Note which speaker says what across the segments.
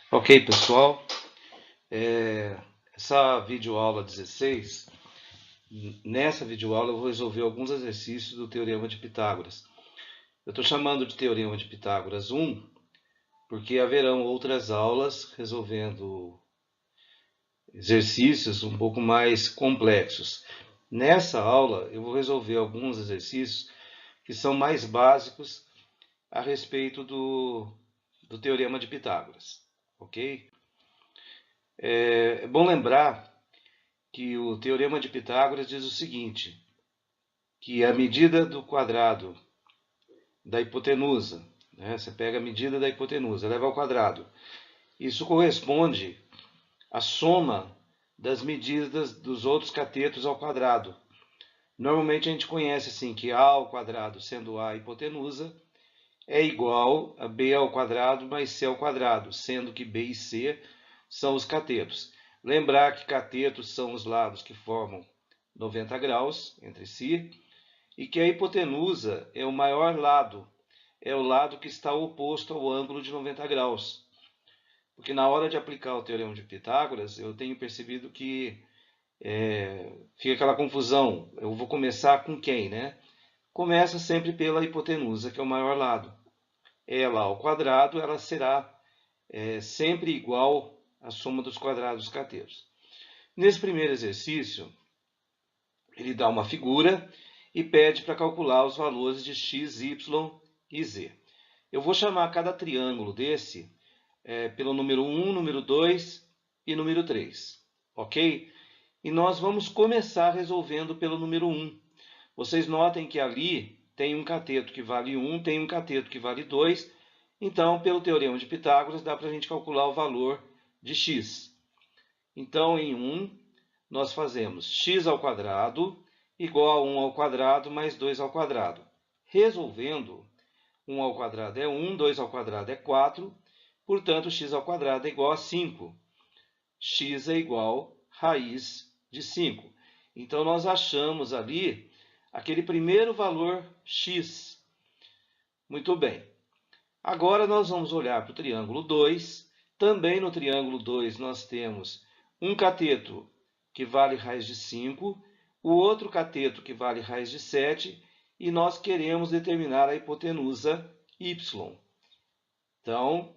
Speaker 1: Ok, pessoal, essa videoaula 16, nessa videoaula eu vou resolver alguns exercícios do Teorema de Pitágoras. Eu estou chamando de Teorema de Pitágoras 1, porque haverão outras aulas resolvendo exercícios um pouco mais complexos. Nessa aula eu vou resolver alguns exercícios que são mais básicos a respeito do Teorema de Pitágoras, ok? É bom lembrar que o Teorema de Pitágoras diz o seguinte, que a medida do quadrado da hipotenusa, né, você pega a medida da hipotenusa, eleva ao quadrado, isso corresponde à soma das medidas dos outros catetos ao quadrado. Normalmente a gente conhece assim que a ao quadrado, sendo a hipotenusa, é igual a b ao quadrado mais c ao quadrado, sendo que b e c são os catetos. Lembrar que catetos são os lados que formam 90 graus entre si, e que a hipotenusa é o maior lado, é o lado que está oposto ao ângulo de 90 graus. Porque na hora de aplicar o Teorema de Pitágoras, eu tenho percebido que fica aquela confusão. Eu vou começar com quem, né? Começa sempre pela hipotenusa, que é o maior lado. Ela ao quadrado, ela será sempre igual à soma dos quadrados dos catetos. Nesse primeiro exercício, ele dá uma figura e pede para calcular os valores de x, y e z. Eu vou chamar cada triângulo desse pelo número 1, número 2 e número 3, ok? E nós vamos começar resolvendo pelo número 1. Vocês notem que ali tem um cateto que vale 1, tem um cateto que vale 2, então, pelo Teorema de Pitágoras, dá para a gente calcular o valor de x. Então, em 1, nós fazemos x ao quadrado igual a 1 ao quadrado mais 2 ao quadrado. Resolvendo, 1 ao quadrado é 1, 2 ao quadrado é 4, portanto, x ao quadrado é igual a 5. X é igual a raiz de 5. Então, nós achamos ali aquele primeiro valor x. Muito bem. Agora nós vamos olhar para o triângulo 2. Também no triângulo 2 nós temos um cateto que vale raiz de 5, o outro cateto que vale raiz de 7, e nós queremos determinar a hipotenusa y. Então,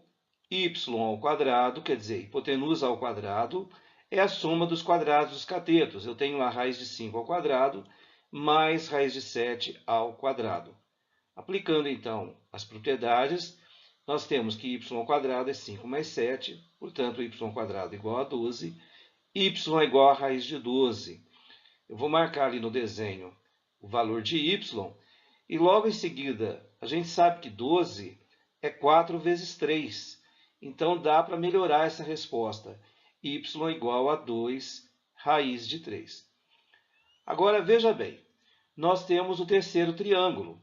Speaker 1: y ao quadrado, quer dizer, hipotenusa ao quadrado, é a soma dos quadrados dos catetos. Eu tenho a raiz de 5 ao quadrado mais raiz de 7 ao quadrado. Aplicando, então, as propriedades, nós temos que y ao quadrado é 5 mais 7, portanto, y ao quadrado é igual a 12, y é igual a raiz de 12. Eu vou marcar ali no desenho o valor de y, e logo em seguida, a gente sabe que 12 é 4 vezes 3. Então, dá para melhorar essa resposta. Y é igual a 2 raiz de 3. Agora, veja bem, nós temos o terceiro triângulo.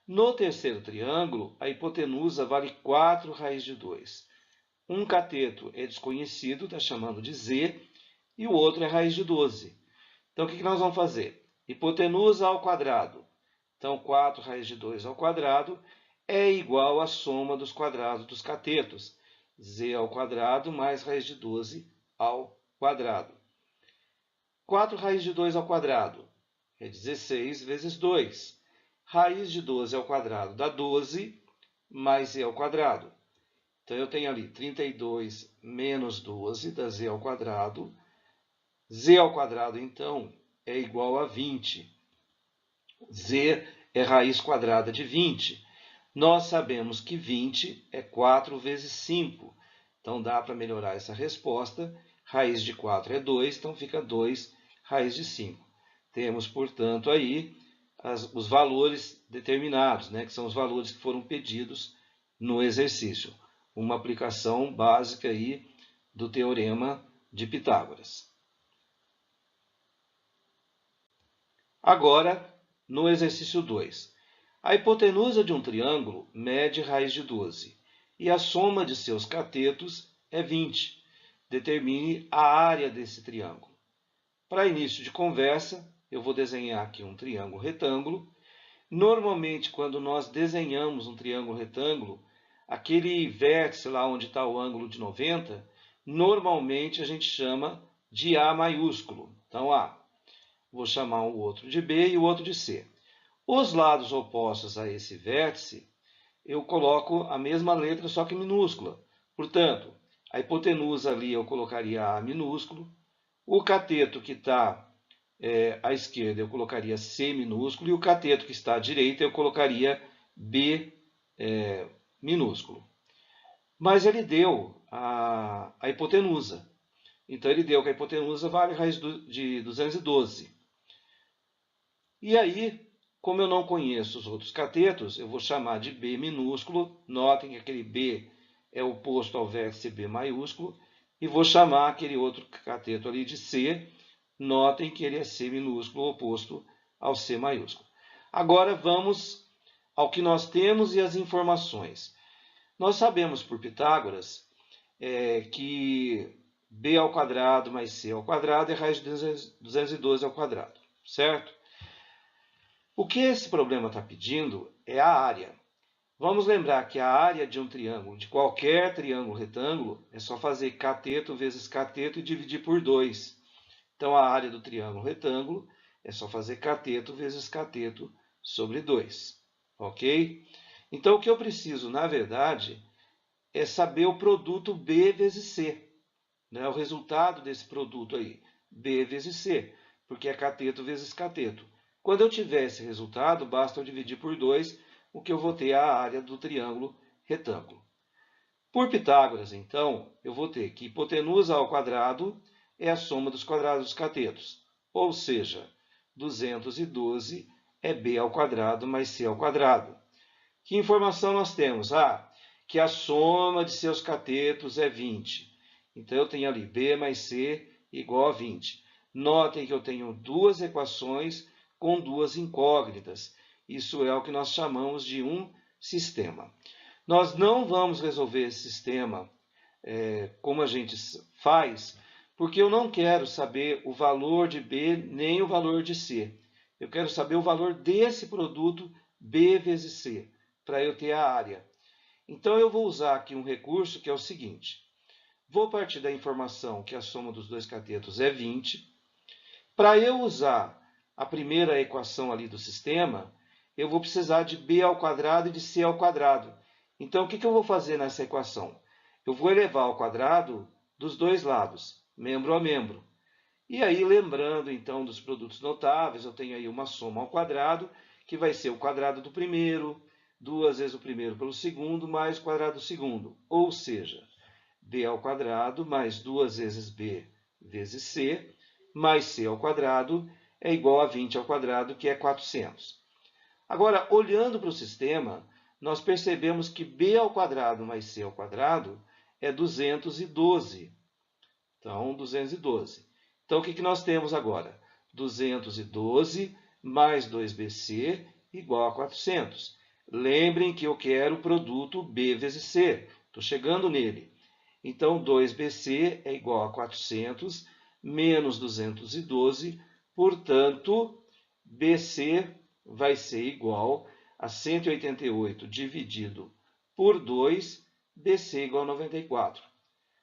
Speaker 1: No terceiro triângulo, a hipotenusa vale 4 raiz de 2. Um cateto é desconhecido, está chamando de z, e o outro é raiz de 12. Então, o que nós vamos fazer? Hipotenusa ao quadrado. Então, 4 raiz de 2 ao quadrado é igual à soma dos quadrados dos catetos. Z ao quadrado mais raiz de 12 ao quadrado. 4 raiz de 2 ao quadrado é 16 vezes 2. Raiz de 12 ao quadrado dá 12, mais z ao quadrado. Então, eu tenho ali 32 menos 12, dá z ao quadrado. Z ao quadrado, então, é igual a 20. Z é raiz quadrada de 20. Nós sabemos que 20 é 4 vezes 5. Então, dá para melhorar essa resposta. Raiz de 4 é 2, então fica 2 raiz de 5. Temos, portanto, aí os valores determinados, né, que são os valores que foram pedidos no exercício. Uma aplicação básica aí do Teorema de Pitágoras. Agora, no exercício 2. A hipotenusa de um triângulo mede raiz de 12 e a soma de seus catetos é 20. Determine a área desse triângulo. Para início de conversa, eu vou desenhar aqui um triângulo retângulo. Normalmente, quando nós desenhamos um triângulo retângulo, aquele vértice lá onde está o ângulo de 90, normalmente a gente chama de A maiúsculo. Então, A. Vou chamar o outro de B e o outro de C. Os lados opostos a esse vértice, eu coloco a mesma letra, só que minúscula. Portanto, a hipotenusa ali eu colocaria A minúsculo. O cateto que está à esquerda eu colocaria C minúsculo. E o cateto que está à direita eu colocaria B minúsculo. Mas ele deu a hipotenusa. Então ele deu que a hipotenusa vale a raiz de 212. E aí, como eu não conheço os outros catetos, eu vou chamar de B minúsculo. Notem que aquele B é oposto ao vértice B maiúsculo. E vou chamar aquele outro cateto ali de C. Notem que ele é C minúsculo, oposto ao C maiúsculo. Agora vamos ao que nós temos e as informações. Nós sabemos por Pitágoras que B ao quadrado mais C ao quadrado é raiz de 212 ao quadrado, certo? O que esse problema está pedindo é a área. Vamos lembrar que a área de um triângulo, de qualquer triângulo retângulo, é só fazer cateto vezes cateto e dividir por 2. Então, a área do triângulo retângulo é só fazer cateto vezes cateto sobre 2. Ok? Então, o que eu preciso, na verdade, é saber o produto B vezes C. Né? O resultado desse produto aí, B vezes C, porque é cateto vezes cateto. Quando eu tiver esse resultado, basta eu dividir por 2, o que eu vou ter a área do triângulo retângulo. Por Pitágoras, então, eu vou ter que hipotenusa ao quadrado é a soma dos quadrados dos catetos. Ou seja, 212 é B ao quadrado mais C ao quadrado. Que informação nós temos? Que a soma de seus catetos é 20. Então, eu tenho ali B mais C igual a 20. Notem que eu tenho duas equações com duas incógnitas. Isso é o que nós chamamos de um sistema. Nós não vamos resolver esse sistema como a gente faz, porque eu não quero saber o valor de B nem o valor de C. Eu quero saber o valor desse produto B vezes C, para eu ter a área. Então, eu vou usar aqui um recurso que é o seguinte. Vou partir da informação que a soma dos dois catetos é 20. Para eu usar a primeira equação ali do sistema, eu vou precisar de B ao quadrado e de C ao quadrado. Então, o que eu vou fazer nessa equação? Eu vou elevar ao quadrado dos dois lados, membro a membro. E aí, lembrando então dos produtos notáveis, eu tenho aí uma soma ao quadrado, que vai ser o quadrado do primeiro, 2 vezes o primeiro pelo segundo, mais o quadrado do segundo. Ou seja, B ao quadrado mais 2 vezes B vezes C, mais C ao quadrado, é igual a 20 ao quadrado, que é 400. Agora, olhando para o sistema, nós percebemos que B ao quadrado mais C ao quadrado é 212. Então, 212. Então, o que nós temos agora? 212 mais 2BC igual a 400. Lembrem que eu quero o produto B vezes C. Estou chegando nele. Então, 2BC é igual a 400 menos 212. Portanto, BC vai ser igual a 188 dividido por 2, BC igual a 94. O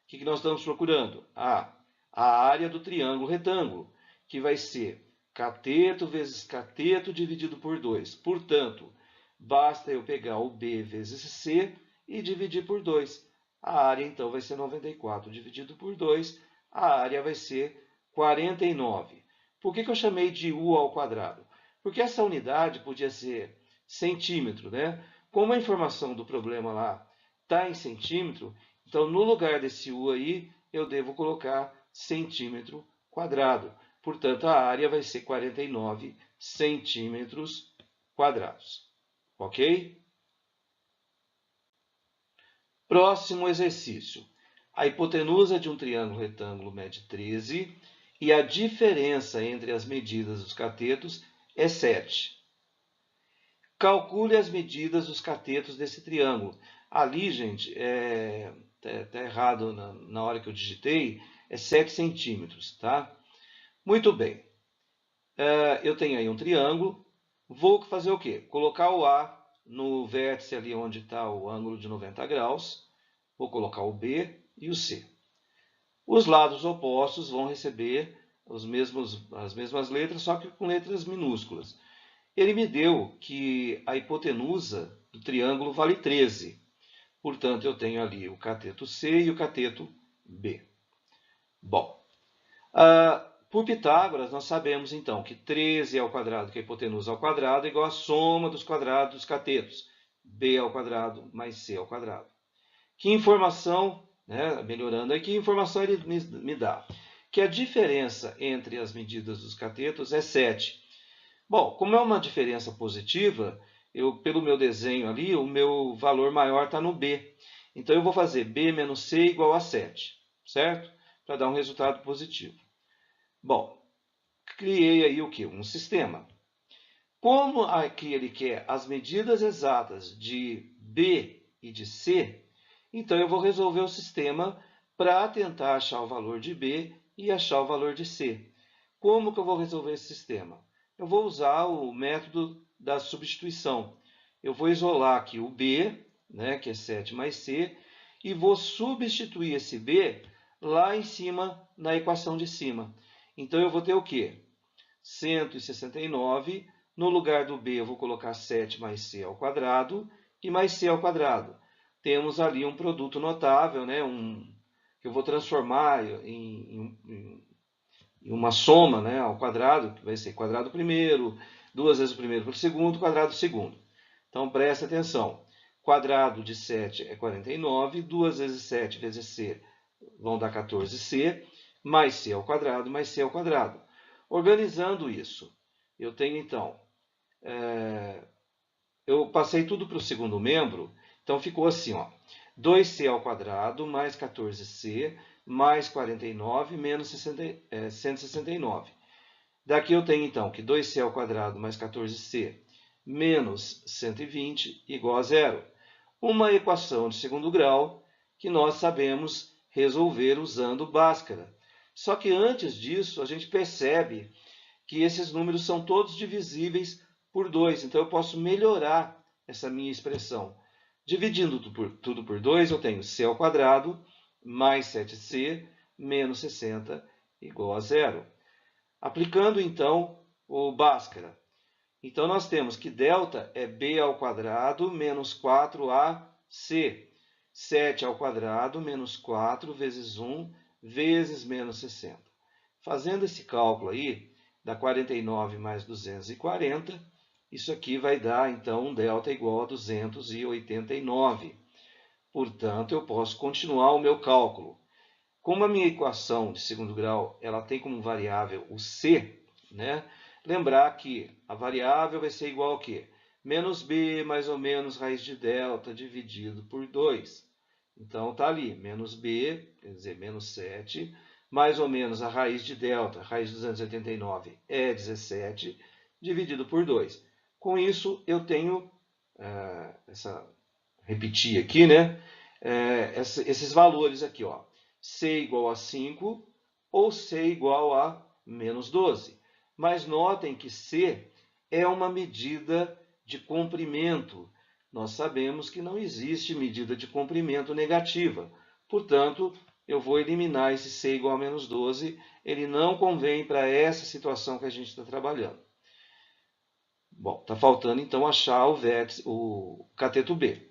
Speaker 1: que nós estamos procurando? A área do triângulo retângulo, que vai ser cateto vezes cateto dividido por 2. Portanto, basta eu pegar o B vezes C e dividir por 2. A área, então, vai ser 94 dividido por 2. A área vai ser 49. Por que eu chamei de U ao quadrado? Porque essa unidade podia ser centímetro, né? Como a informação do problema lá está em centímetro, então, no lugar desse U aí, eu devo colocar centímetro quadrado. Portanto, a área vai ser 49 centímetros quadrados. Ok? Próximo exercício. A hipotenusa de um triângulo retângulo mede 13 e a diferença entre as medidas dos catetos é 7. Calcule as medidas dos catetos desse triângulo. Ali, gente, está errado na hora que eu digitei, é 7 centímetros, tá? Muito bem. Eu tenho aí um triângulo. Vou fazer o quê? Colocar o A no vértice ali onde está o ângulo de 90 graus, vou colocar o B e o C. Os lados opostos vão receber as mesmas letras, só que com letras minúsculas. Ele me deu que a hipotenusa do triângulo vale 13. Portanto, eu tenho ali o cateto C e o cateto B. Bom, por Pitágoras, nós sabemos então que 13 ao quadrado, que é a hipotenusa ao quadrado, é igual à soma dos quadrados dos catetos. B ao quadrado mais C ao quadrado. Que informação, né, melhorando aqui, que informação ele me dá? Que a diferença entre as medidas dos catetos é 7. Bom, como é uma diferença positiva, pelo meu desenho ali, o meu valor maior está no B. Então, eu vou fazer B menos C igual a 7, certo? Para dar um resultado positivo. Bom, criei aí o quê? Um sistema. Como aqui ele quer as medidas exatas de B e de C, então eu vou resolver o sistema para tentar achar o valor de B e achar o valor de C. Como que eu vou resolver esse sistema? Eu vou usar o método da substituição. Eu vou isolar aqui o B, né, que é 7 mais C, e vou substituir esse B lá em cima, na equação de cima. Então, eu vou ter o quê? 169. No lugar do B, eu vou colocar 7 mais C ao quadrado e mais C ao quadrado. Temos ali um produto notável, né, que eu vou transformar em uma soma, né, ao quadrado, que vai ser quadrado primeiro, 2 vezes o primeiro pelo segundo, quadrado segundo. Então, presta atenção. Quadrado de 7 é 49, 2 vezes 7 vezes C vão dar 14C, mais C ao quadrado, mais C ao quadrado. Organizando isso, eu tenho então, eu passei tudo para o segundo membro, então ficou assim, ó, 2C ao quadrado mais 14C mais 49 menos 169. Daqui eu tenho então que 2C ao quadrado mais 14C menos 120 igual a zero. Uma equação de segundo grau que nós sabemos resolver usando Bhaskara. Só que antes disso, a gente percebe que esses números são todos divisíveis por 2. Então, eu posso melhorar essa minha expressão. Dividindo tudo por 2, eu tenho C ao quadrado mais 7C menos 60 igual a zero. Aplicando, então, o Bhaskara. Então, nós temos que delta é B ao quadrado menos 4AC. 7 ao quadrado menos 4 vezes 1 vezes menos 60. Fazendo esse cálculo aí, dá 49 mais 240. Isso aqui vai dar, então, um delta igual a 289. Portanto, eu posso continuar o meu cálculo. Como a minha equação de segundo grau ela tem como variável o C, né? Lembrar que a variável vai ser igual a quê? Menos B mais ou menos raiz de delta dividido por 2. Então, está ali, menos B, quer dizer, menos 7, mais ou menos a raiz de delta, raiz de 289 é 17, dividido por 2. Com isso, eu tenho, repetir aqui, né? Esses valores aqui, ó. C igual a 5 ou C igual a menos 12. Mas notem que C é uma medida de comprimento. Nós sabemos que não existe medida de comprimento negativa. Portanto, eu vou eliminar esse C igual a menos 12. Ele não convém para essa situação que a gente está trabalhando. Bom, está faltando então achar o vértice, o cateto B.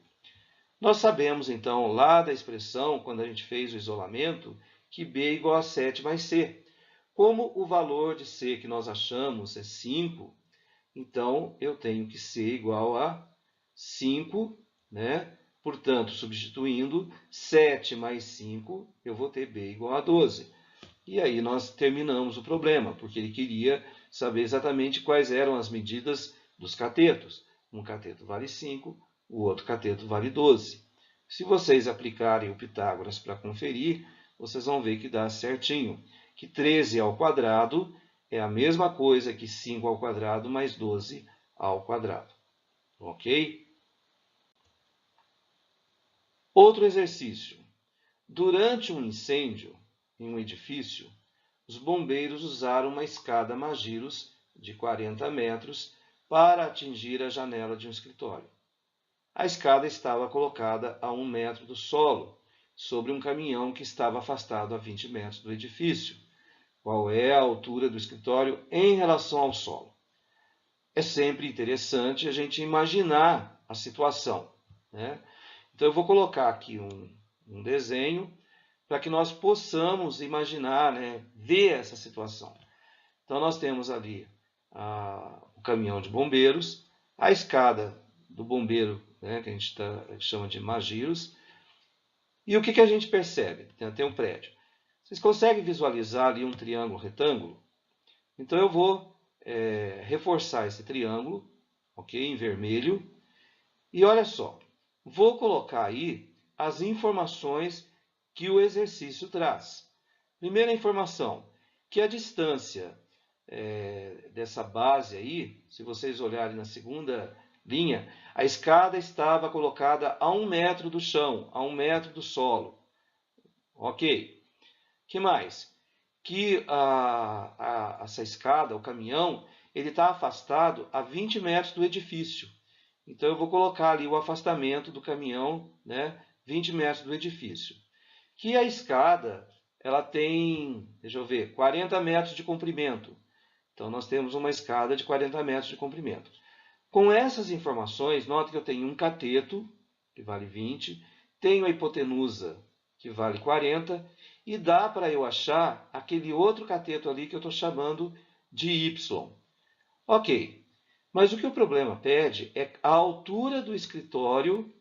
Speaker 1: Nós sabemos, então, lá da expressão, quando a gente fez o isolamento, que B é igual a 7 mais C. Como o valor de C que nós achamos é 5, então eu tenho que C igual a 5, né? Portanto, substituindo 7 mais 5, eu vou ter B igual a 12. E aí nós terminamos o problema, porque ele queria saber exatamente quais eram as medidas dos catetos. Um cateto vale 5, o outro cateto vale 12. Se vocês aplicarem o Pitágoras para conferir, vocês vão ver que dá certinho. Que 13 ao quadrado é a mesma coisa que 5 ao quadrado mais 12 ao quadrado. Ok? Outro exercício. Durante um incêndio em um edifício, os bombeiros usaram uma escada Magiros de 40 metros para atingir a janela de um escritório. a escada estava colocada a 1 metro do solo, sobre um caminhão que estava afastado a 20 metros do edifício. Qual é a altura do escritório em relação ao solo? É sempre interessante a gente imaginar a situação, né? Então eu vou colocar aqui um desenho para que nós possamos imaginar, né, ver essa situação. Então nós temos ali o caminhão de bombeiros, a escada do bombeiro, né, que a gente chama de magiros, e o que a gente percebe? Tem um prédio. Vocês conseguem visualizar ali um triângulo retângulo? Então eu vou reforçar esse triângulo, ok, em vermelho, e olha só, vou colocar aí as informações que o exercício traz. Primeira informação, que a distância dessa base aí, se vocês olharem na segunda linha, a escada estava colocada a 1 metro do chão, a 1 metro do solo. Ok. Que mais? Que essa escada, o caminhão, ele está afastado a 20 metros do edifício. Então eu vou colocar ali o afastamento do caminhão, né, 20 metros do edifício. Que a escada, ela tem, deixa eu ver, 40 metros de comprimento. Então nós temos uma escada de 40 metros de comprimento. Com essas informações, note que eu tenho um cateto, que vale 20, tenho a hipotenusa, que vale 40, e dá para eu achar aquele outro cateto ali que eu estou chamando de Y. Ok, mas o que o problema pede é a altura do escritório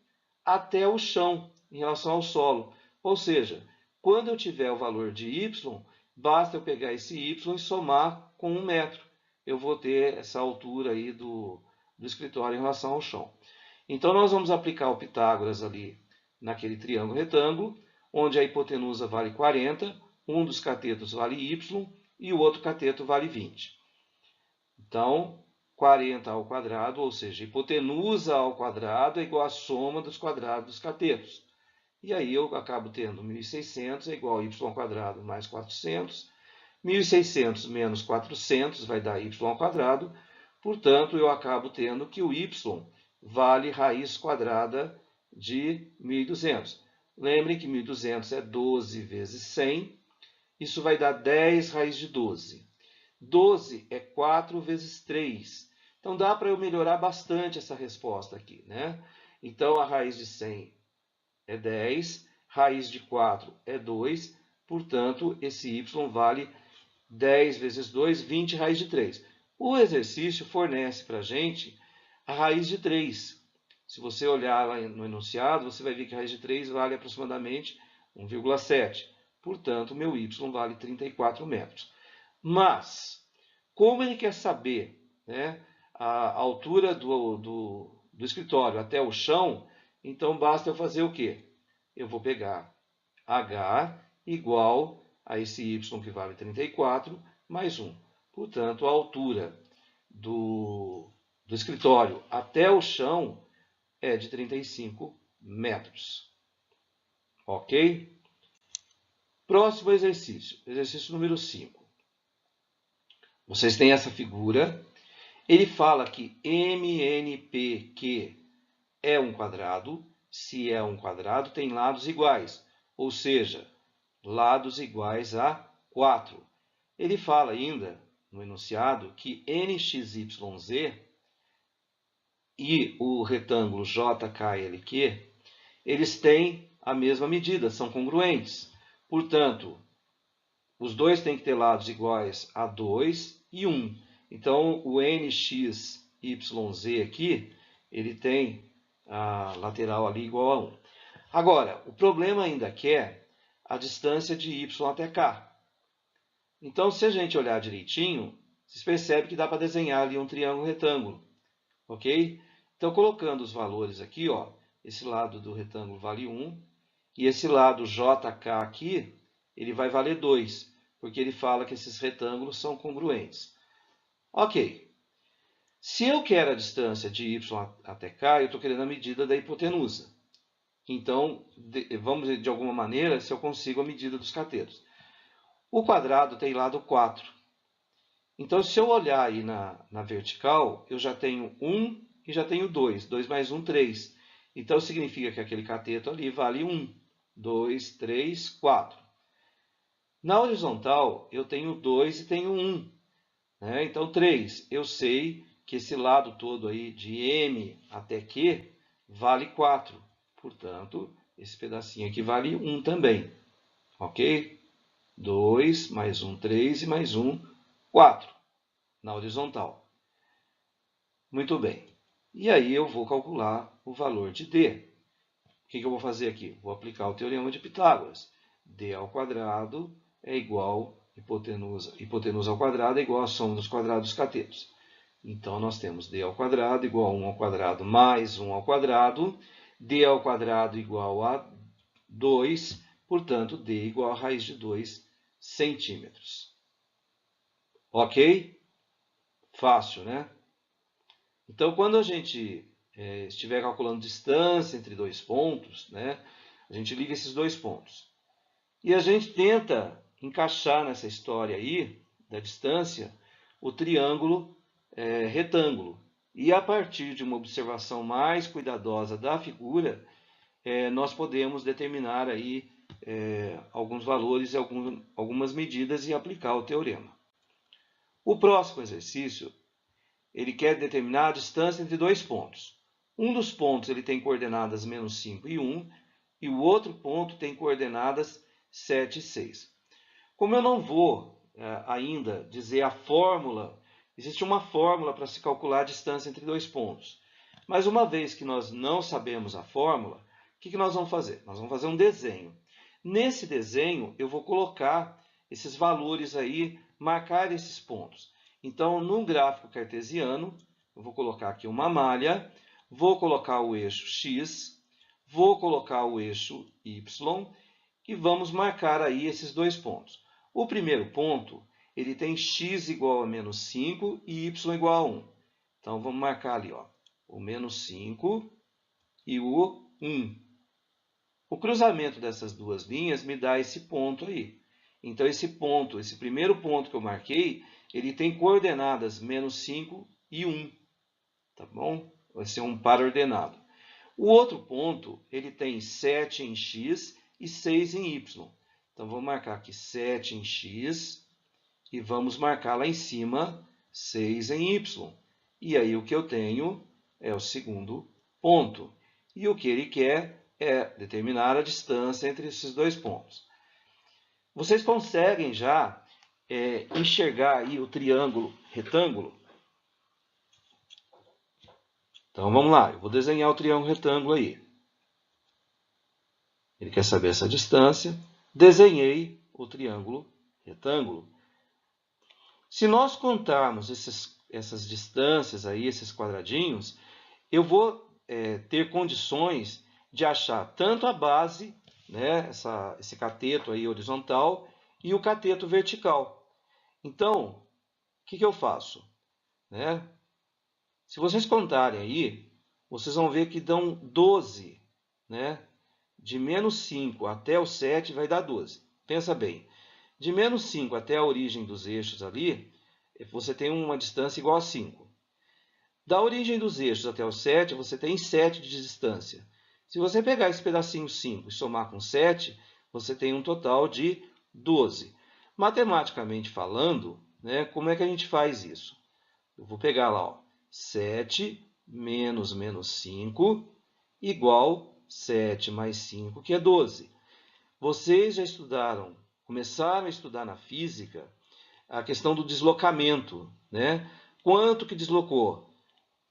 Speaker 1: até o chão, em relação ao solo. Ou seja, quando eu tiver o valor de Y, basta eu pegar esse Y e somar com 1 metro. Eu vou ter essa altura aí do escritório em relação ao chão. Então nós vamos aplicar o Pitágoras ali naquele triângulo retângulo, onde a hipotenusa vale 40, um dos catetos vale Y e o outro cateto vale 20. Então, 40 ao quadrado, ou seja, hipotenusa ao quadrado é igual à soma dos quadrados dos catetos. E aí eu acabo tendo 1.600 é igual a y ao quadrado mais 400. 1.600 menos 400 vai dar y ao quadrado. Portanto, eu acabo tendo que o y vale raiz quadrada de 1.200. Lembrem que 1.200 é 12 vezes 100. Isso vai dar 10 raiz de 12. 12 é 4 vezes 3. Então dá para eu melhorar bastante essa resposta aqui, né? Então a raiz de 100 é 10, raiz de 4 é 2, portanto esse y vale 10 vezes 2, 20 raiz de 3. O exercício fornece para a gente a raiz de 3. Se você olhar lá no enunciado, você vai ver que a raiz de 3 vale aproximadamente 1,7. Portanto, meu y vale 34 metros. Mas, como ele quer saber, né, a altura do escritório até o chão, então basta eu fazer o quê? Eu vou pegar h igual a esse y que vale 34 mais 1. Portanto, a altura do escritório até o chão é de 35 metros. Ok? Próximo exercício, exercício número 5. Vocês têm essa figura. Ele fala que MNPq é um quadrado. Se é um quadrado, tem lados iguais. Ou seja, lados iguais a 4. Ele fala ainda, no enunciado, que NXYZ e o retângulo JKLQ, eles têm a mesma medida, são congruentes. Portanto, os dois têm que ter lados iguais a 2 e 1. Então, o NXYZ aqui, ele tem a lateral ali igual a 1. Agora, o problema ainda é a distância de y até k. Então, se a gente olhar direitinho, vocês percebem que dá para desenhar ali um triângulo retângulo. Ok? Então, colocando os valores aqui, ó, esse lado do retângulo vale 1, e esse lado JK aqui, ele vai valer 2, porque ele fala que esses retângulos são congruentes. Ok. Se eu quero a distância de y até k, eu estou querendo a medida da hipotenusa. Então, vamos ver de alguma maneira se eu consigo a medida dos catetos. O quadrado tem lado 4. Então, se eu olhar aí na vertical, eu já tenho 1 e já tenho 2. 2 mais 1, 3. Então, significa que aquele cateto ali vale 1, 2, 3, 4. Na horizontal, eu tenho 2 e tenho 1. Né? Então, 3. Eu sei que esse lado todo aí, de M até Q, vale 4. Portanto, esse pedacinho aqui vale 1 também. Ok? 2, mais 1, 3 e mais 1, 4. Na horizontal. Muito bem. E aí eu vou calcular o valor de D. O que eu vou fazer aqui? Vou aplicar o teorema de Pitágoras. D ao quadrado é igual hipotenusa ao quadrado é igual à soma dos quadrados dos catetos. Então, nós temos D ao quadrado igual a 1 ao quadrado mais 1 ao quadrado. D ao quadrado igual a 2. Portanto, D igual a raiz de 2 centímetros. Ok? Fácil, né? Então, quando a gente estiver calculando distância entre dois pontos, né, a gente liga esses dois pontos. E a gente tenta encaixar nessa história aí, da distância, o triângulo retângulo. E a partir de uma observação mais cuidadosa da figura, nós podemos determinar aí alguns valores e algumas medidas e aplicar o teorema. O próximo exercício, ele quer determinar a distância entre dois pontos. Um dos pontos ele tem coordenadas menos 5 e 1, e o outro ponto tem coordenadas 7 e 6. Como eu não vou ainda dizer a fórmula, existe uma fórmula para se calcular a distância entre dois pontos. Mas uma vez que nós não sabemos a fórmula, o que nós vamos fazer? Nós vamos fazer um desenho. Nesse desenho, eu vou colocar esses valores aí, marcar esses pontos. Então, no gráfico cartesiano, eu vou colocar aqui uma malha, vou colocar o eixo X, vou colocar o eixo Y e vamos marcar aí esses dois pontos. O primeiro ponto, ele tem x igual a menos 5 e y igual a 1. Então, vamos marcar ali, ó, o menos 5 e o 1. O cruzamento dessas duas linhas me dá esse ponto aí. Então, esse ponto, esse primeiro ponto que eu marquei, ele tem coordenadas menos 5 e 1. Tá bom? Vai ser um par ordenado. O outro ponto, ele tem 7 em x e 6 em y. Então, vou marcar aqui 7 em x e vamos marcar lá em cima 6 em y. E aí o que eu tenho é o segundo ponto. E o que ele quer é determinar a distância entre esses dois pontos. Vocês conseguem já enxergar aí o triângulo retângulo? Então vamos lá, eu vou desenhar o triângulo retângulo aí. Ele quer saber essa distância. Desenhei o triângulo retângulo. Se nós contarmos essas distâncias aí, esses quadradinhos, eu vou ter condições de achar tanto a base, né, esse cateto aí horizontal, e o cateto vertical. Então, o que eu faço? Né? Se vocês contarem aí, vocês vão ver que dão 12, né? De menos 5 até o 7 vai dar 12. Pensa bem, de menos 5 até a origem dos eixos ali, você tem uma distância igual a 5. Da origem dos eixos até o 7, você tem 7 de distância. Se você pegar esse pedacinho 5 e somar com 7, você tem um total de 12. Matematicamente falando, né, como é que a gente faz isso? Eu vou pegar lá, ó, 7 menos 5 igual 7 mais 5, que é 12. Vocês já estudaram, começaram a estudar na física a questão do deslocamento, né? Quanto que deslocou?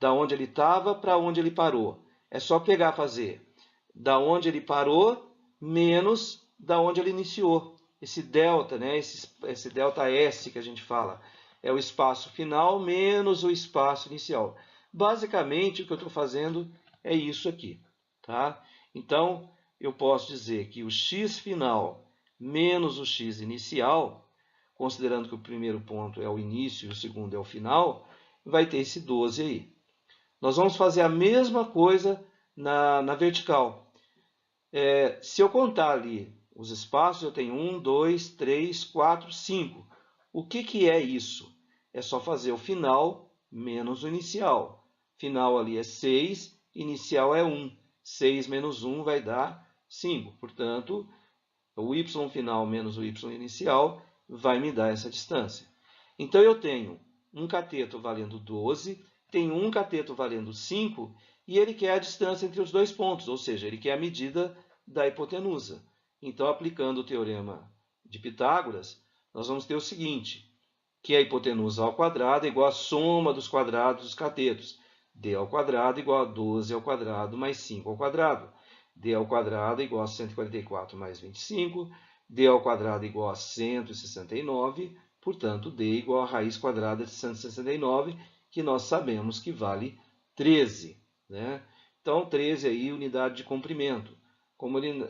Speaker 1: Da onde ele estava para onde ele parou. É só pegar, fazer da onde ele parou menos da onde ele iniciou. Esse delta, né? Esse delta S que a gente fala, é o espaço final menos o espaço inicial. Basicamente, o que eu estou fazendo é isso aqui. Tá? Então, eu posso dizer que o x final menos o x inicial, considerando que o primeiro ponto é o início e o segundo é o final, vai ter esse 12 aí. Nós vamos fazer a mesma coisa na vertical. Se eu contar ali os espaços, eu tenho 1, 2, 3, 4, 5. O que é isso? É só fazer o final menos o inicial. Final ali é 6, inicial é 1. 6 menos 1 vai dar 5. Portanto, o y final menos o y inicial vai me dar essa distância. Então, eu tenho um cateto valendo 12, tenho um cateto valendo 5, e ele quer a distância entre os dois pontos, ou seja, ele quer a medida da hipotenusa. Então, aplicando o teorema de Pitágoras, nós vamos ter o seguinte, que a hipotenusa ao quadrado é igual à soma dos quadrados dos catetos. D ao quadrado igual a 12 ao quadrado mais 5 ao quadrado. D ao quadrado igual a 144 mais 25. D ao quadrado igual a 169. Portanto, D igual a raiz quadrada de 169, que nós sabemos que vale 13. Né? Então, 13 aí, unidade de comprimento. Como ele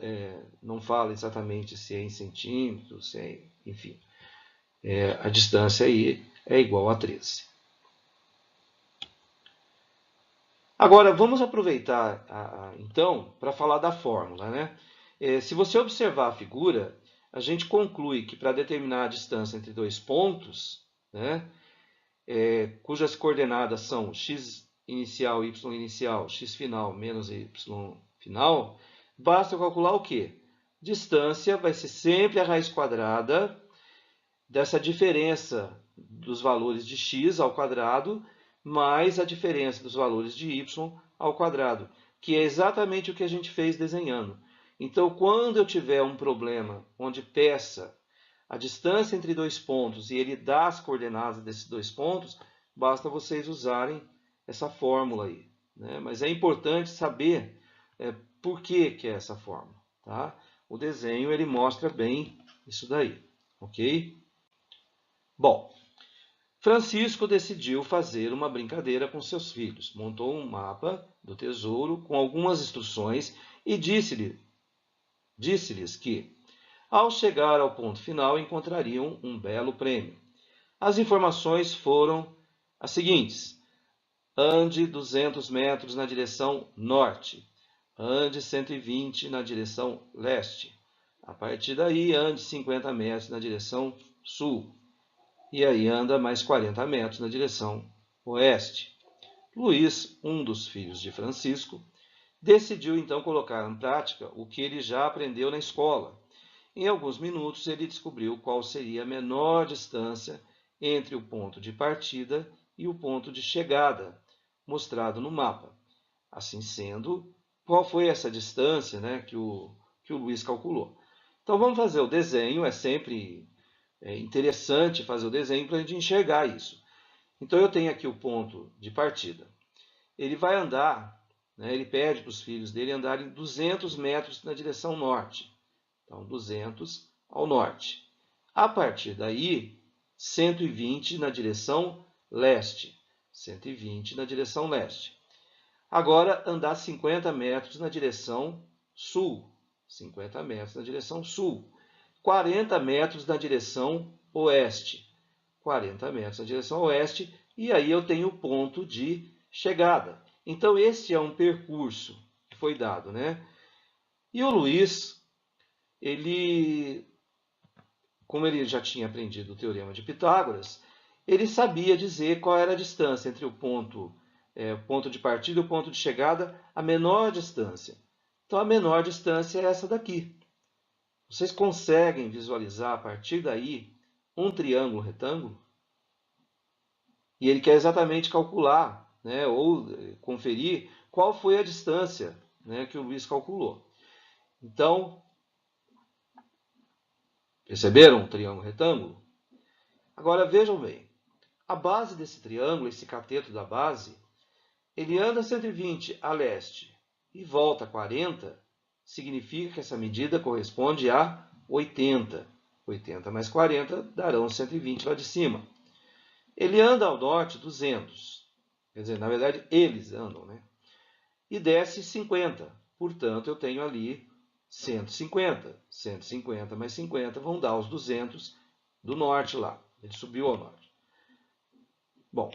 Speaker 1: não fala exatamente se é em centímetros, se é, enfim, a distância aí é igual a 13. Agora, vamos aproveitar, então, para falar da fórmula. Né? Se você observar a figura, a gente conclui que para determinar a distância entre dois pontos, né, cujas coordenadas são x inicial, y inicial, x final menos y final, basta calcular o quê? Distância vai ser sempre a raiz quadrada dessa diferença dos valores de x ao quadrado mais a diferença dos valores de y ao quadrado, que é exatamente o que a gente fez desenhando. Então, quando eu tiver um problema onde peça a distância entre dois pontos e ele dá as coordenadas desses dois pontos, basta vocês usarem essa fórmula aí. Né? Mas é importante saber por que é essa fórmula. Tá? O desenho ele mostra bem isso daí. Ok? Bom, Francisco decidiu fazer uma brincadeira com seus filhos. Montou um mapa do tesouro com algumas instruções e disse-lhes que, ao chegar ao ponto final, encontrariam um belo prêmio. As informações foram as seguintes: ande 200 metros na direção norte, ande 120 na direção leste. A partir daí, ande 50 metros na direção sul. E aí anda mais 40 metros na direção oeste. Luís, um dos filhos de Francisco, decidiu então colocar em prática o que ele já aprendeu na escola. Em alguns minutos ele descobriu qual seria a menor distância entre o ponto de partida e o ponto de chegada, mostrado no mapa. Assim sendo, qual foi essa distância, né, que o Luís calculou? Então vamos fazer o desenho, é sempre interessante fazer o desenho para a gente enxergar isso. Então eu tenho aqui o ponto de partida. Ele vai andar, né, ele pede para os filhos dele andarem 200 metros na direção norte. Então 200 ao norte. A partir daí, 120 na direção leste. 120 na direção leste. Agora andar 50 metros na direção sul. 50 metros na direção sul. 40 metros na direção oeste. 40 metros na direção oeste, e aí eu tenho o ponto de chegada. Então, esse é um percurso que foi dado, né? E o Luís, como ele já tinha aprendido o teorema de Pitágoras, ele sabia dizer qual era a distância entre o ponto de partida e o ponto de chegada, a menor distância. Então, a menor distância é essa daqui. Vocês conseguem visualizar a partir daí um triângulo retângulo? E ele quer exatamente calcular, né, ou conferir qual foi a distância, né, que o Luís calculou. Então, perceberam o triângulo retângulo? Agora vejam bem, a base desse triângulo, esse cateto da base, ele anda 120 a leste e volta 40, significa que essa medida corresponde a 80. 80 mais 40 darão 120 lá de cima. Ele anda ao norte 200. Quer dizer, na verdade, eles andam, né? E desce 50. Portanto, eu tenho ali 150. 150 mais 50 vão dar os 200 do norte lá. Ele subiu ao norte. Bom,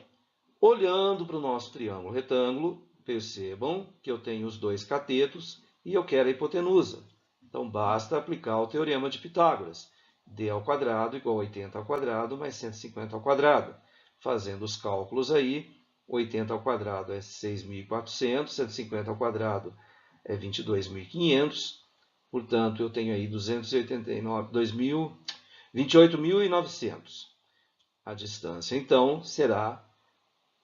Speaker 1: olhando para o nosso triângulo retângulo, percebam que eu tenho os dois catetos e eu quero a hipotenusa. Então, basta aplicar o teorema de Pitágoras. D ao quadrado igual a 80 ao quadrado mais 150 ao quadrado. Fazendo os cálculos aí, 80 ao quadrado é 6.400, 150 ao quadrado é 22.500, portanto, eu tenho aí 28.900. A distância, então, será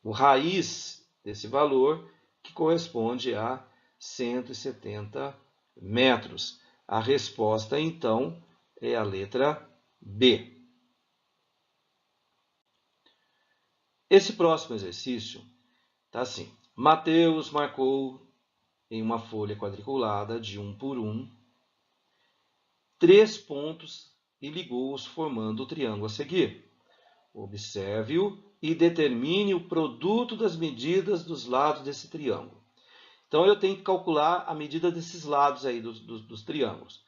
Speaker 1: o raiz desse valor, que corresponde a 170 metros. A resposta, então, é a letra B. Esse próximo exercício está assim. Mateus marcou em uma folha quadriculada de 1 por 1 3 pontos e ligou-os formando o triângulo a seguir. Observe-o e determine o produto das medidas dos lados desse triângulo. Então, eu tenho que calcular a medida desses lados aí dos triângulos.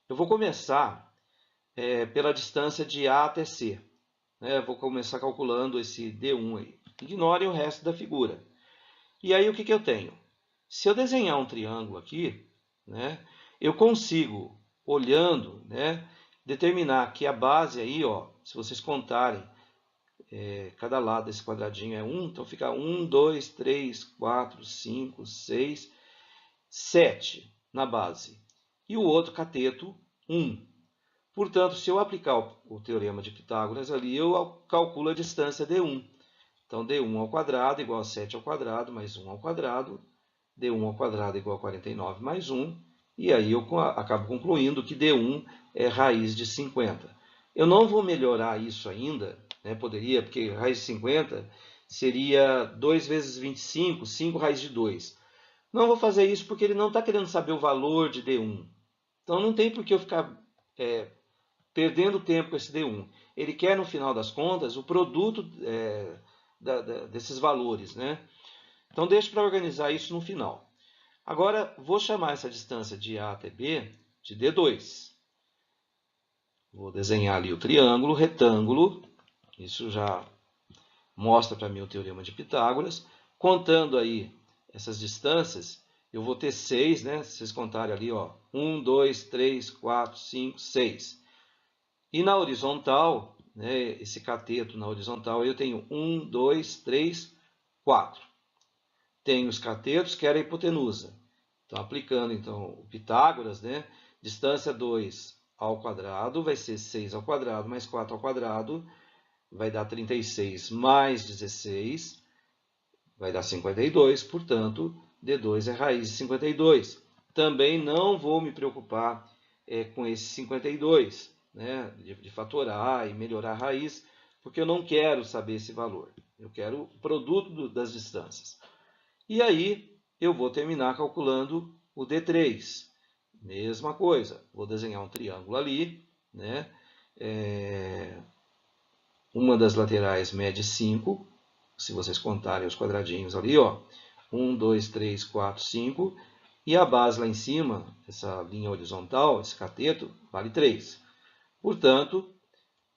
Speaker 1: Eu vou começar pela distância de A até C. Vou começar calculando esse D1 aí. Ignore o resto da figura. E aí, o que eu tenho? Se eu desenhar um triângulo aqui, eu consigo, olhando, determinar que a base aí, se vocês contarem, cada lado desse quadradinho é 1, então fica 1, 2, 3, 4, 5, 6, 7 na base. E o outro cateto, 1. Portanto, se eu aplicar o teorema de Pitágoras ali, eu calculo a distância D1. Então, D1 ao quadrado igual a 7 ao quadrado, mais 1 ao quadrado. D1 ao quadrado igual a 49 mais 1. E aí eu acabo concluindo que D1 é raiz de 50. Eu não vou melhorar isso ainda, poderia, porque raiz de 50 seria 2 vezes 25, 5 raiz de 2. Não vou fazer isso porque ele não está querendo saber o valor de D1. Então não tem por que eu ficar perdendo tempo com esse D1. Ele quer, no final das contas, o produto desses valores. Então deixa para organizar isso no final. Agora, vou chamar essa distância de A até B de D2. Vou desenhar ali o triângulo, retângulo. Isso já mostra para mim o teorema de Pitágoras. Contando aí essas distâncias, eu vou ter 6, Se vocês contarem ali, 1, 2, 3, 4, 5, 6. E na horizontal, esse cateto na horizontal, eu tenho 1, 2, 3, 4. Tenho os catetos, que era a hipotenusa. Então, aplicando então, o Pitágoras, distância 2 ao quadrado vai ser 6 ao quadrado mais 4 ao quadrado, vai dar 36 mais 16, vai dar 52, portanto, D2 é raiz de 52. Também não vou me preocupar com esse 52, de fatorar e melhorar a raiz, porque eu não quero saber esse valor. Eu quero o produto das distâncias. E aí, eu vou terminar calculando o D3. Mesma coisa, vou desenhar um triângulo ali, uma das laterais mede 5, se vocês contarem os quadradinhos ali, 1, 2, 3, 4, 5, e a base lá em cima, essa linha horizontal, esse cateto, vale 3. Portanto,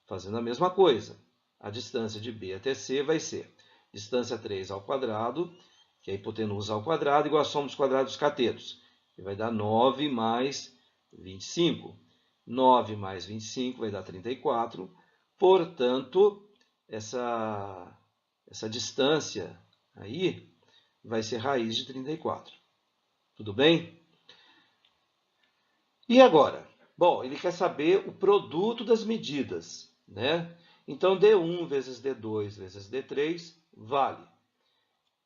Speaker 1: fazendo a mesma coisa, a distância de B até C vai ser distância 3 ao quadrado, que é a hipotenusa ao quadrado, igual a soma dos quadrados dos catetos. E vai dar 9 mais 25. 9 mais 25 vai dar 34. Portanto, essa distância aí vai ser raiz de 34. Tudo bem? E agora? Bom, ele quer saber o produto das medidas, Então, D1 vezes D2 vezes D3 vale.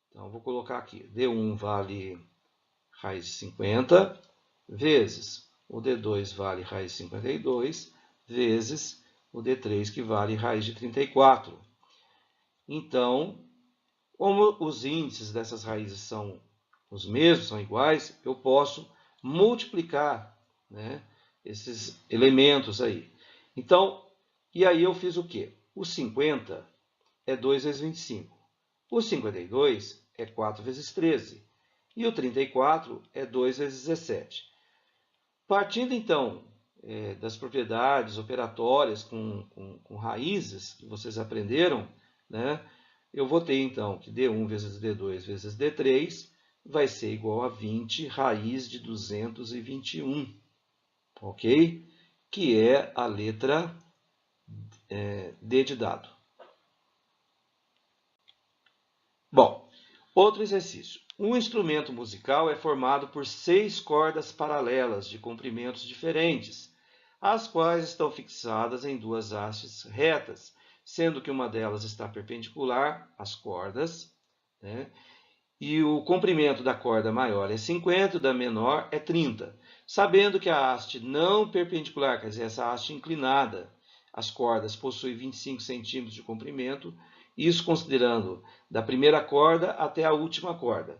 Speaker 1: Então, eu vou colocar aqui. D1 vale raiz de 50 vezes o D2 vale raiz de 52 vezes o D3 que vale raiz de 34. Então, como os índices dessas raízes são os mesmos, são iguais, eu posso multiplicar esses elementos aí. Então, e aí eu fiz o quê? O 50 é 2 vezes 25. O 52 é 4 vezes 13. E o 34 é 2 vezes 17. Partindo, então, das propriedades operatórias com raízes que vocês aprenderam, eu vou ter, então, que D1 vezes D2 vezes D3 vai ser igual a 20 raiz de 221, ok? Que é a letra D de dado. Bom, outro exercício. Um instrumento musical é formado por 6 cordas paralelas de comprimentos diferentes, as quais estão fixadas em 2 hastes retas, sendo que uma delas está perpendicular às cordas, né? E o comprimento da corda maior é 50 e da menor é 30. Sabendo que a haste não perpendicular, quer dizer, essa haste inclinada, as cordas possui 25 centímetros de comprimento, isso considerando da primeira corda até a última corda.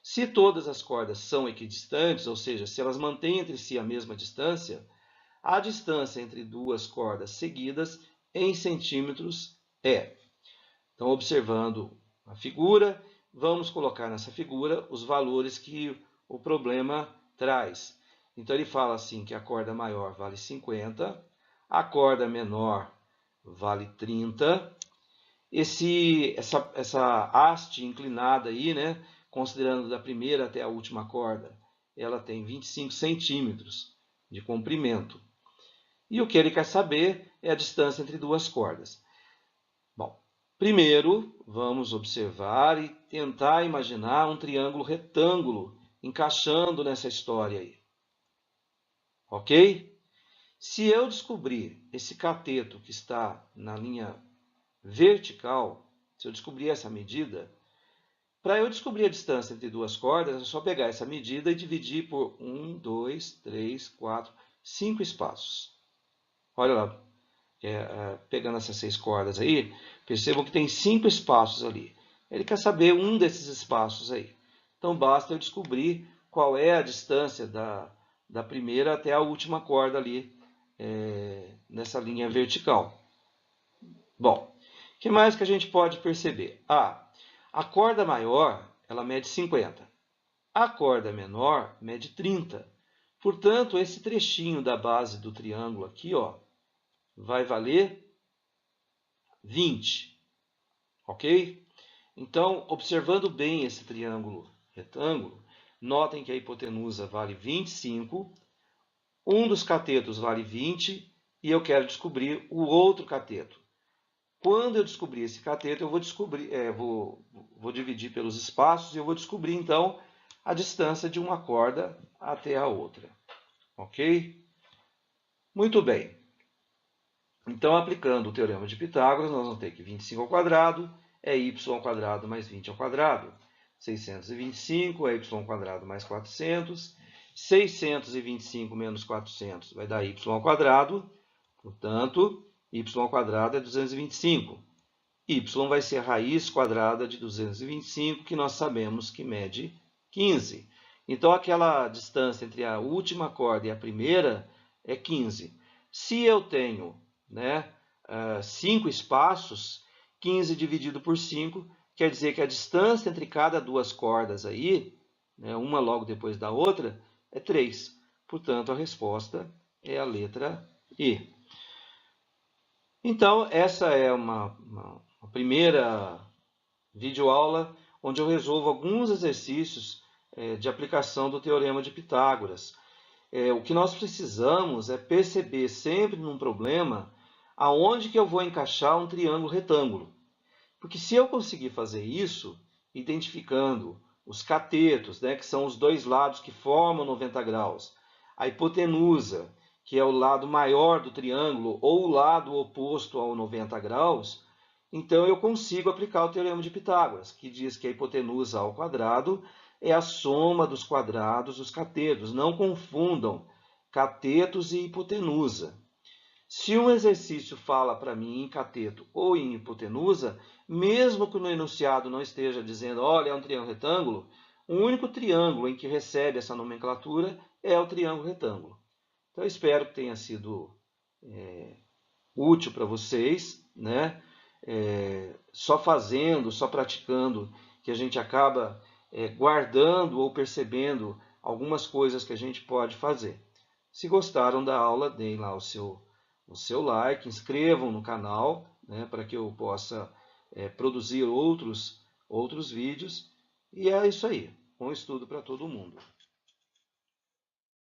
Speaker 1: Se todas as cordas são equidistantes, ou seja, se elas mantêm entre si a mesma distância, a distância entre 2 cordas seguidas em centímetros é. Então, observando a figura, vamos colocar nessa figura os valores que o problema traz. Então, ele fala assim que a corda maior vale 50, a corda menor vale 30. Essa haste inclinada aí, né, considerando da primeira até a última corda, ela tem 25 centímetros de comprimento. E o que ele quer saber é a distância entre 2 cordas. Bom, primeiro vamos observar e tentar imaginar um triângulo retângulo encaixando nessa história aí. Ok? Se eu descobrir esse cateto que está na linha vertical, se eu descobrir essa medida, para eu descobrir a distância entre 2 cordas, é só pegar essa medida e dividir por 1, 2, 3, 4, 5 espaços. Olha lá, pegando essas 6 cordas aí, percebam que tem 5 espaços ali. Ele quer saber um desses espaços aí. Então basta eu descobrir qual é a distância da primeira até a última corda ali, nessa linha vertical. Bom, o que mais que a gente pode perceber? A corda maior, ela mede 50. A corda menor mede 30. Portanto, esse trechinho da base do triângulo aqui, ó, vai valer 20. Ok? Então, observando bem esse triângulo retângulo, notem que a hipotenusa vale 25, um dos catetos vale 20 e eu quero descobrir o outro cateto. Quando eu descobrir esse cateto, eu vou dividir pelos espaços e eu vou descobrir, então, a distância de uma corda até a outra. Ok? Muito bem. Então, aplicando o teorema de Pitágoras, nós vamos ter que 25 ao quadrado é y ao quadrado mais 20 ao quadrado. 625 é y ao quadrado mais 400. 625 menos 400 vai dar y ao quadrado. Portanto, y ao quadrado é 225. Y vai ser a raiz quadrada de 225, que nós sabemos que mede 15. Então, aquela distância entre a última corda e a primeira é 15. Se eu tenho 5 espaços, 15 dividido por 5, quer dizer que a distância entre cada 2 cordas aí, uma logo depois da outra, é 3. Portanto, a resposta é a letra E. Então, essa é uma primeira videoaula onde eu resolvo alguns exercícios de aplicação do Teorema de Pitágoras. O que nós precisamos é perceber sempre num problema aonde que eu vou encaixar um triângulo retângulo. Porque se eu conseguir fazer isso, identificando os catetos, que são os 2 lados que formam 90 graus, a hipotenusa, que é o lado maior do triângulo, ou o lado oposto ao 90 graus, então eu consigo aplicar o Teorema de Pitágoras, que diz que a hipotenusa ao quadrado é a soma dos quadrados dos catetos. Não confundam catetos e hipotenusa. Se um exercício fala para mim em cateto ou em hipotenusa, mesmo que no enunciado não esteja dizendo, olha, é um triângulo retângulo, o único triângulo em que recebe essa nomenclatura é o triângulo retângulo. Então, eu espero que tenha sido útil para vocês, só fazendo, só praticando, que a gente acaba guardando ou percebendo algumas coisas que a gente pode fazer. Se gostaram da aula, deem lá o seu like, inscrevam no canal, para que eu possa produzir outros vídeos. E é isso aí. Bom estudo para todo mundo.